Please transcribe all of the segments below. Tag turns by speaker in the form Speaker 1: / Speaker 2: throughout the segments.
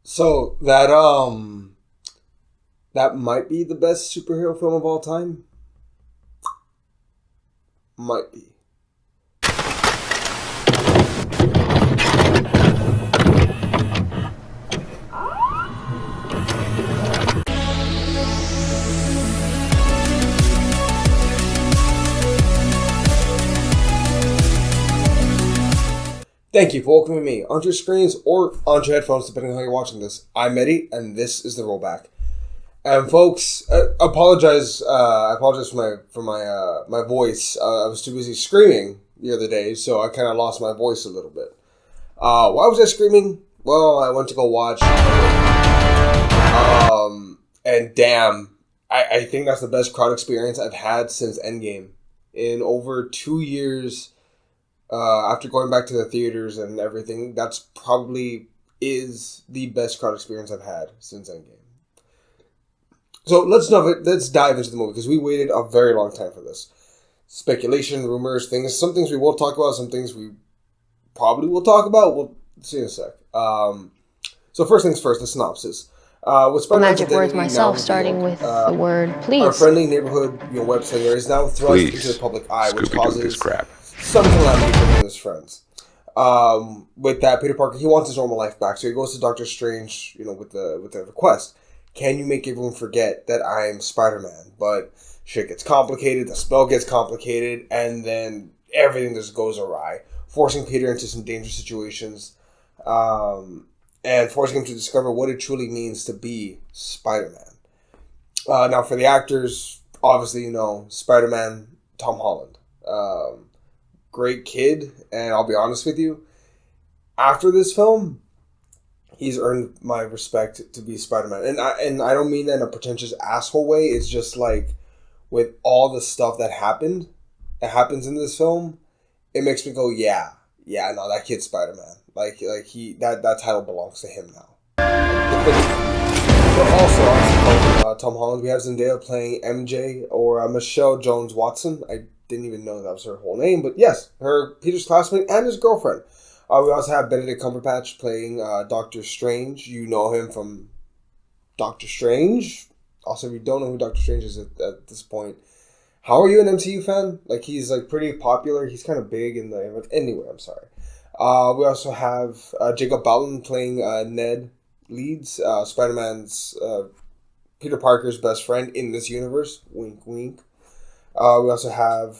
Speaker 1: So that might be the best superhero film of all time. Might be. Thank you for welcoming me onto your screens or onto your headphones, depending on how you're watching this. I'm Eddie, and this is the Rollback. And folks, I apologize for my voice. I was too busy screaming the other day, so I kind of lost my voice a little bit. Why was I screaming? Well, I went to go watch, and damn, I think that's the best crowd experience I've had since Endgame. In over 2 years. After going back to the theaters and everything, that's probably is the best crowd experience I've had since Endgame. So let's dive into the movie, because we waited a very long time for this. Speculation, rumors, things. Some things we will talk about, some things we probably will talk about. We'll see in a sec. So first things first, the synopsis. With Spider-Man's
Speaker 2: magic words myself, starting with the word please.
Speaker 1: Our friendly neighborhood web slinger is now thrust into the public eye, which causes some calamity for him and his friends. With that, Peter Parker, he wants his normal life back, so he goes to Doctor Strange, with the request. Can you make everyone forget that I'm Spider-Man? But shit gets complicated, the spell gets complicated, and then everything just goes awry, forcing Peter into some dangerous situations, and forcing him to discover what it truly means to be Spider-Man. Now, for the actors, obviously, Spider-Man, Tom Holland. Great kid, and I'll be honest with you, after this film, he's earned my respect to be Spider-Man. And I don't mean that in a pretentious asshole way. It's just like, with all the stuff that happens in this film, it makes me go, yeah, no, that kid's Spider-Man. Like that title belongs to him now. But also, Tom Holland, we have Zendaya playing MJ, or Michelle Jones Watson. I didn't even know that was her whole name, but yes, her Peter's classmate and his girlfriend. We also have Benedict Cumberbatch playing Doctor Strange. You know him from Doctor Strange. Also, if you don't know who Doctor Strange is at this point, how are you an MCU fan? Like, he's pretty popular. He's kind of big in the... Anyway, I'm sorry. We also have Jacob Batalon playing Ned Leeds, Spider-Man's Peter Parker's best friend in this universe. Wink, wink. We also have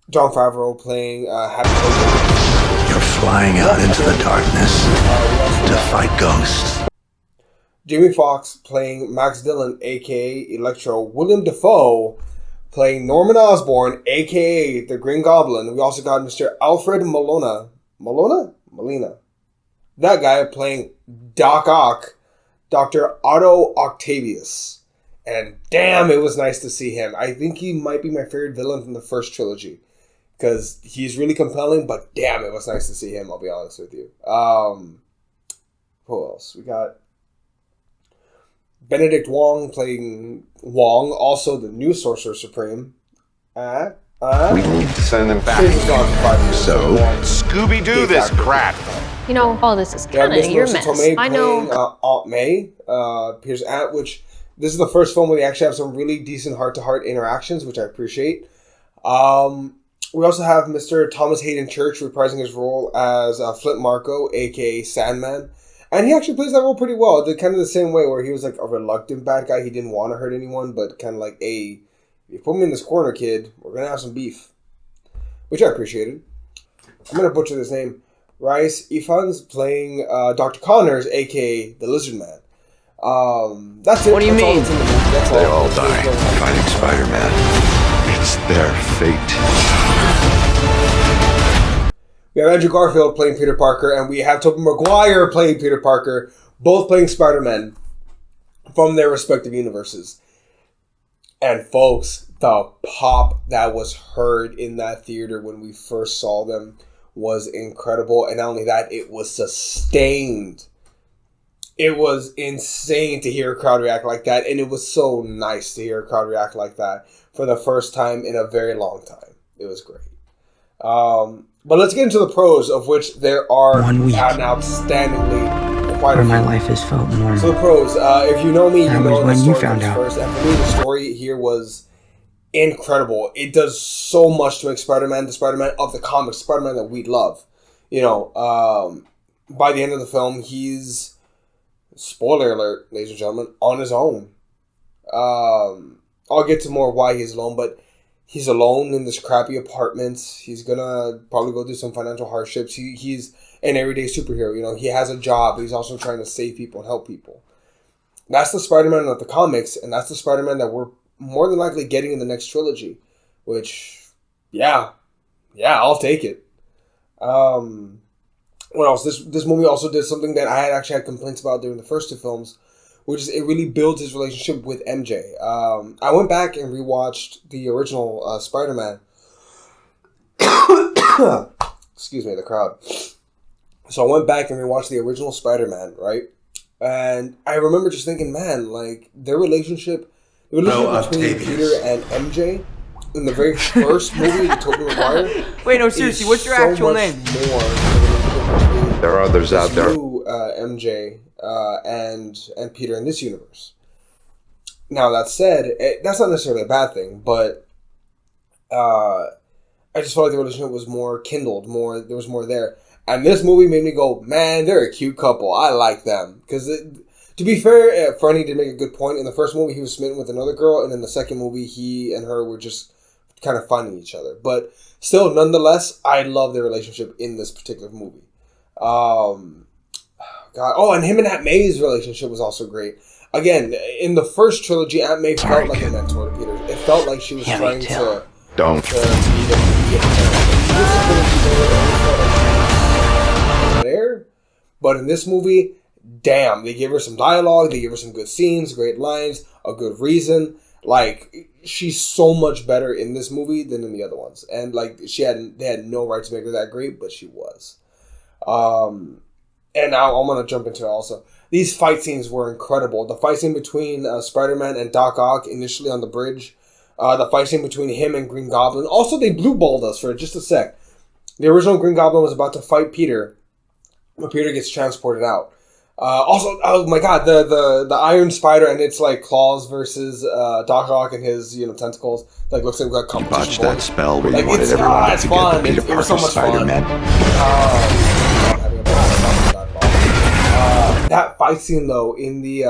Speaker 1: Jon Favreau playing Happy Hogan.
Speaker 3: You're flying out into the darkness to fight ghosts.
Speaker 1: Jamie Foxx playing Max Dillon, a.k.a. Electro. William Dafoe playing Norman Osborn, a.k.a. the Green Goblin. We also got Mr. Alfred Molina. That guy playing Doc Ock, Dr. Otto Octavius. And damn, it was nice to see him. I think he might be my favorite villain from the first trilogy, because he's really compelling, but damn, it was nice to see him, I'll be honest with you. Who else? We got Benedict Wong playing Wong, also the new Sorcerer Supreme.
Speaker 4: We need to send them back.
Speaker 3: So,
Speaker 4: Scooby-Doo this crap.
Speaker 2: All this is kind of your mess. I know.
Speaker 1: Aunt May, Peter's aunt, which... This is the first film where they actually have some really decent heart-to-heart interactions, which I appreciate. We also have Mr. Thomas Hayden Church reprising his role as Flint Marko, a.k.a. Sandman. And he actually plays that role pretty well. Kind of the same way where he was like a reluctant bad guy. He didn't want to hurt anyone, but kind of like, hey, if you put me in this corner, kid, we're going to have some beef. Which I appreciated. I'm going to butcher this name. Rhys Ifans playing Dr. Connors, a.k.a. the Lizard Man. That's it.
Speaker 2: What do you mean?
Speaker 3: they all die fighting Spider-Man. It's their fate.
Speaker 1: We have Andrew Garfield playing Peter Parker, and we have Tobey Maguire playing Peter Parker, both playing Spider-Man from their respective universes. And folks, the pop that was heard in that theater when we first saw them was incredible. And not only that, it was sustained. It was insane to hear a crowd react like that, and it was so nice to hear a crowd react like that for the first time in a very long time. It was great. But let's get into the pros, of which there are an outstandingly quite a few.
Speaker 5: My life has felt normal.
Speaker 1: So the pros, if you know me, you know
Speaker 5: when
Speaker 1: the
Speaker 5: you
Speaker 1: story
Speaker 5: found
Speaker 1: comes
Speaker 5: out.
Speaker 1: first. And for me, the story here was incredible. It does so much to make Spider-Man the Spider-Man of the comics, Spider-Man that we love. You know, by the end of the film, he's, spoiler alert, ladies and gentlemen, on his own. I'll get to more why he's alone, but he's alone in this crappy apartment. He's gonna probably go through some financial hardships. He's an everyday superhero. You know, he has a job, but he's also trying to save people and help people. That's the Spider-Man of the comics, and that's the Spider-Man that we're more than likely getting in the next trilogy. Which, yeah, I'll take it. What else? This movie also did something that I had complaints about during the first two films, which is it really builds his relationship with MJ. I went back and rewatched the original Spider-Man. Excuse me, the crowd. So I went back and rewatched the original Spider-Man, right? And I remember just thinking, man, like, their relationship between Peter and MJ in the very first movie, the Tobey Maguire.
Speaker 6: Wait, no, seriously, what's your actual name?
Speaker 3: There are others out there.
Speaker 1: MJ and Peter in this universe. Now, that said, that's not necessarily a bad thing, but I just felt like the relationship was more kindled, there was more there. And this movie made me go, man, they're a cute couple. I like them. Because, to be fair, Franny did make a good point. In the first movie, he was smitten with another girl, and in the second movie, he and her were just kind of finding each other. But still, nonetheless, I love their relationship in this particular movie. And him and Aunt May's relationship was also great. Again, in the first trilogy, Aunt May felt like a mentor to Peter. It felt like she was trying to...
Speaker 3: Don't.
Speaker 1: There, but in this movie, damn, they gave her some dialogue, they gave her some good scenes, great lines, a good reason. Like, she's so much better in this movie than in the other ones, and like they had no right to make her that great, but she was. And now I'm gonna jump into it also. These fight scenes were incredible. The fight scene between Spider-Man and Doc Ock initially on the bridge. The fight scene between him and Green Goblin. Also, they blue-balled us for just a sec. The original Green Goblin was about to fight Peter, but Peter gets transported out. Also, oh my god, the Iron Spider and its like claws versus Doc Ock and his tentacles. Like looks like we've got competition.
Speaker 3: You botched that spell where
Speaker 1: like,
Speaker 3: you wanted everyone
Speaker 1: it's
Speaker 3: to
Speaker 1: fun.
Speaker 3: get the Peter
Speaker 1: It was so
Speaker 3: Parker
Speaker 1: much fun.
Speaker 3: Spider-Man.
Speaker 1: That fight scene though in the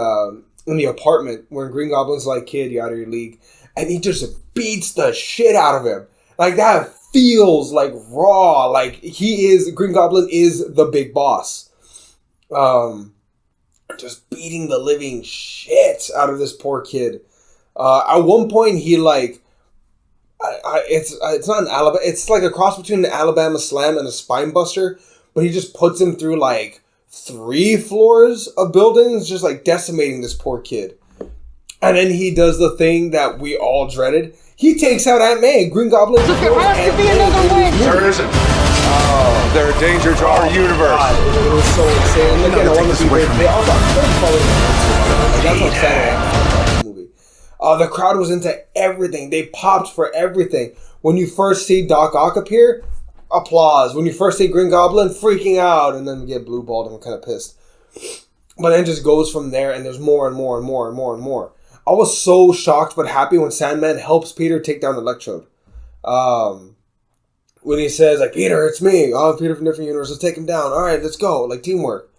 Speaker 1: apartment where Green Goblin's like, kid, you're out of your league, and he just beats the shit out of him. Like that feels like raw. Like Green Goblin is the big boss. Just beating the living shit out of this poor kid. At one point he like, it's not an Alabama. It's like a cross between an Alabama Slam and a Spine Buster, but he just puts him through like 3 floors of buildings, just like decimating this poor kid. And then he does the thing that we all dreaded. He takes out Aunt May. Green Goblin.
Speaker 6: Look, there has to be another way.
Speaker 4: There isn't. They're a danger to our universe.
Speaker 1: It was so insane. And again, I want to be great. They also that's what's sad. Movie. The crowd was into everything. They popped for everything. When you first see Doc Ock appear, applause. When you first see Green Goblin, freaking out, and then we get blue balled and we're kind of pissed. But then it just goes from there, and there's more and more and more and more and more. I was so shocked but happy when Sandman helps Peter take down Electrode. When he says, like, Peter, it's me. Oh, Peter from different universe. Let's take him down. All right, let's go. Like, teamwork.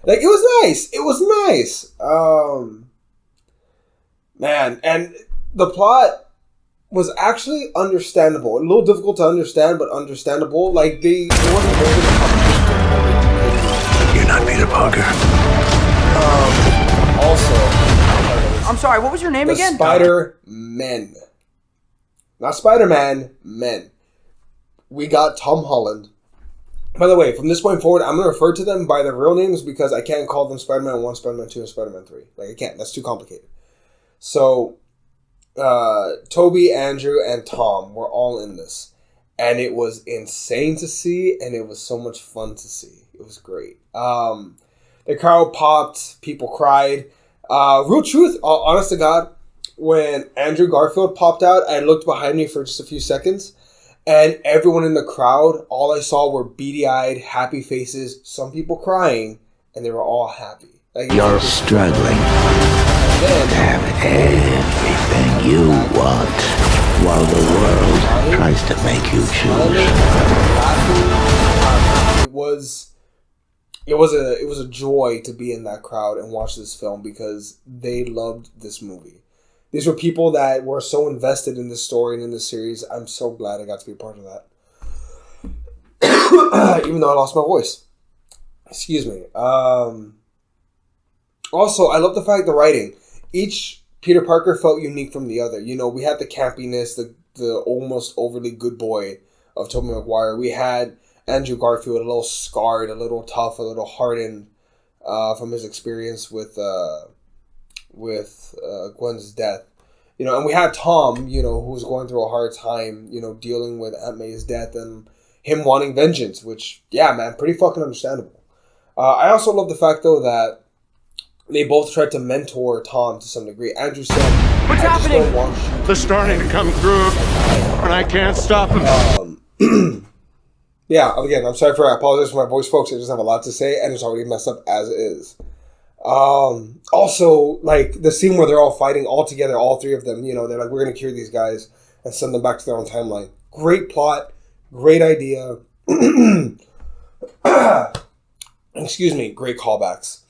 Speaker 1: Like, it was nice. It was nice. Man, and the plot was actually understandable. A little difficult to understand, but understandable. Like, it wasn't very
Speaker 3: You're not Peter Parker.
Speaker 1: Also...
Speaker 6: I'm sorry, what was your name again?
Speaker 1: Spider-Men. Not Spider-Man, men. We got Tom Holland. By the way, from this point forward, I'm going to refer to them by their real names because I can't call them Spider-Man 1, Spider-Man 2, and Spider-Man 3. Like, I can't. That's too complicated. So, Toby, Andrew, and Tom were all in this. And it was insane to see, and it was so much fun to see. It was great. The crowd popped. People cried. Real truth, honest to God, when Andrew Garfield popped out, I looked behind me for just a few seconds, and everyone in the crowd, all I saw were beady-eyed, happy faces, some people crying, and they were all happy. Like,
Speaker 5: you're struggling to have everything you want, while the world tries to make you choose.
Speaker 1: It was a joy to be in that crowd and watch this film because they loved this movie. These were people that were so invested in this story and in this series. I'm so glad I got to be a part of that. Even though I lost my voice. Excuse me. Also, I love the fact the writing. Each Peter Parker felt unique from the other. You know, we had the campiness, the almost overly good boy of Tobey Maguire. We had Andrew Garfield, a little scarred, a little tough, a little hardened from his experience with Gwen's death. You know, and we had Tom, you know, who was going through a hard time, you know, dealing with Aunt May's death and him wanting vengeance, which, yeah, man, pretty fucking understandable. I also love the fact, though, that they both tried to mentor Tom to some degree. Andrew said,
Speaker 6: "What's happening?
Speaker 4: They're starting to come through, and I can't stop them."
Speaker 1: Yeah, again, I apologize for my voice, folks. I just have a lot to say, and it's already messed up as it is. Also, like, the scene where they're all fighting all together, all three of them, you know, they're like, we're going to cure these guys and send them back to their own timeline. Great plot, great idea. Excuse me, great callbacks.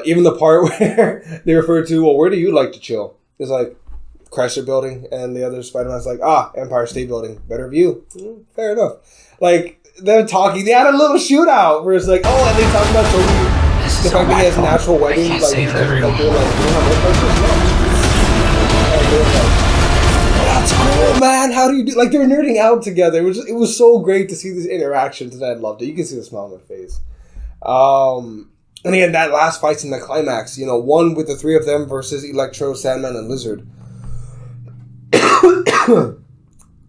Speaker 1: Even the part where they refer to, well, where do you like to chill? It's like, Chrysler Building, and the other Spider-Man's like, Empire State Building, better view. Fair enough. Like, they're talking, they had a little shootout where it's like, and they talk about Tobey, the fact that he has natural weddings. I can't save everyone. That's cool, man. How do you do? Like, they're nerding out together. It was so great to see these interactions, and I loved it. You can see the smile on their face. And again, that last fight's in the climax. You know, one with the three of them versus Electro, Sandman, and Lizard.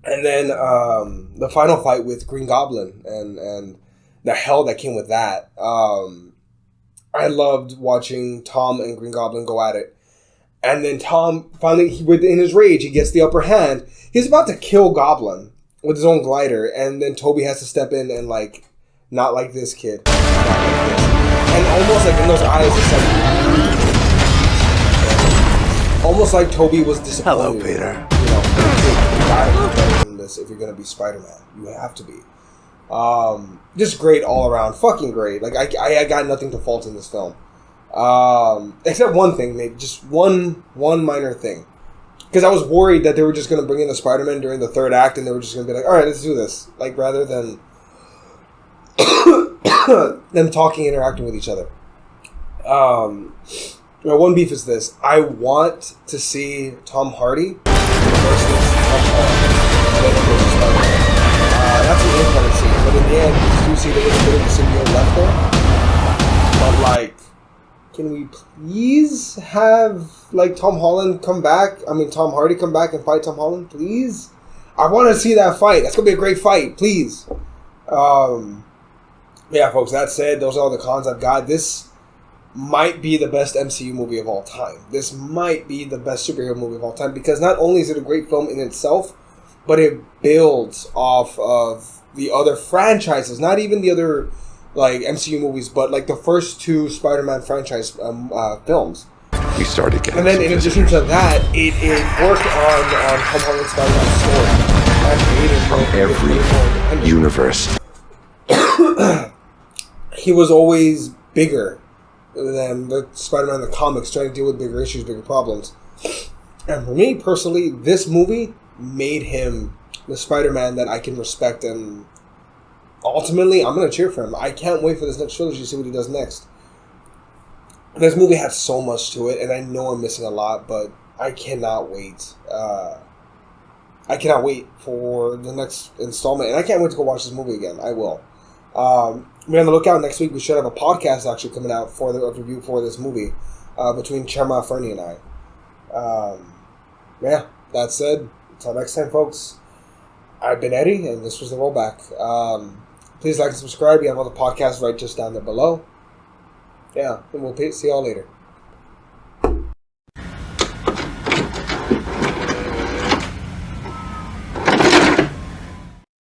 Speaker 1: And then the final fight with Green Goblin and the hell that came with that. I loved watching Tom and Green Goblin go at it. And then Tom, finally, within his rage, he gets the upper hand. He's about to kill Goblin with his own glider. And then Toby has to step in and, like, not like this kid. Not like this. And almost like in those eyes, it's like... Almost like Toby was disappointed.
Speaker 5: Hello, Peter.
Speaker 1: You know, you gotta be better than this if you're gonna be Spider-Man. You have to be. Just great all around. Fucking great. Like, I got nothing to fault in this film. Except one thing, maybe. Just one minor thing. Because I was worried that they were just going to bring in the Spider-Man during the third act and they were just going to be like, alright, let's do this. Like, rather than them talking, interacting with each other. My one beef is this. I want to see Tom Hardy versus Tom Holland. That's an end scene, but in the end, you see the little bit of the symbiote left there. But, like, can we please have, like, Tom Hardy come back and fight Tom Holland, please? I want to see that fight. That's going to be a great fight, please. Yeah, folks, that said, those are all the cons I've got. This might be the best MCU movie of all time. This might be the best superhero movie of all time, because not only is it a great film in itself, but it builds off of the other franchises, not even the other, like, MCU movies, but, like, the first two Spider-Man franchise films.
Speaker 3: We started getting
Speaker 1: and then in addition to that, it worked on Tom Holland's Spider-Man story.
Speaker 3: From every universe.
Speaker 1: He was always bigger than the Spider-Man in the comics, trying to deal with bigger issues, bigger problems. And for me, personally, this movie made him the Spider-Man that I can respect, and ultimately, I'm going to cheer for him. I can't wait for this next trilogy to see what he does next. This movie had so much to it, and I know I'm missing a lot, but I cannot wait. I cannot wait for the next installment, and I can't wait to go watch this movie again. I will. Be on the lookout next week. We should have a podcast actually coming out for the review for this movie between Chema, Fernie, and I. Yeah, that said, until next time, folks, I've been Eddie, and this was The Rollback. Please like and subscribe. You have all the podcasts right just down there below. Yeah, and we'll see y'all later.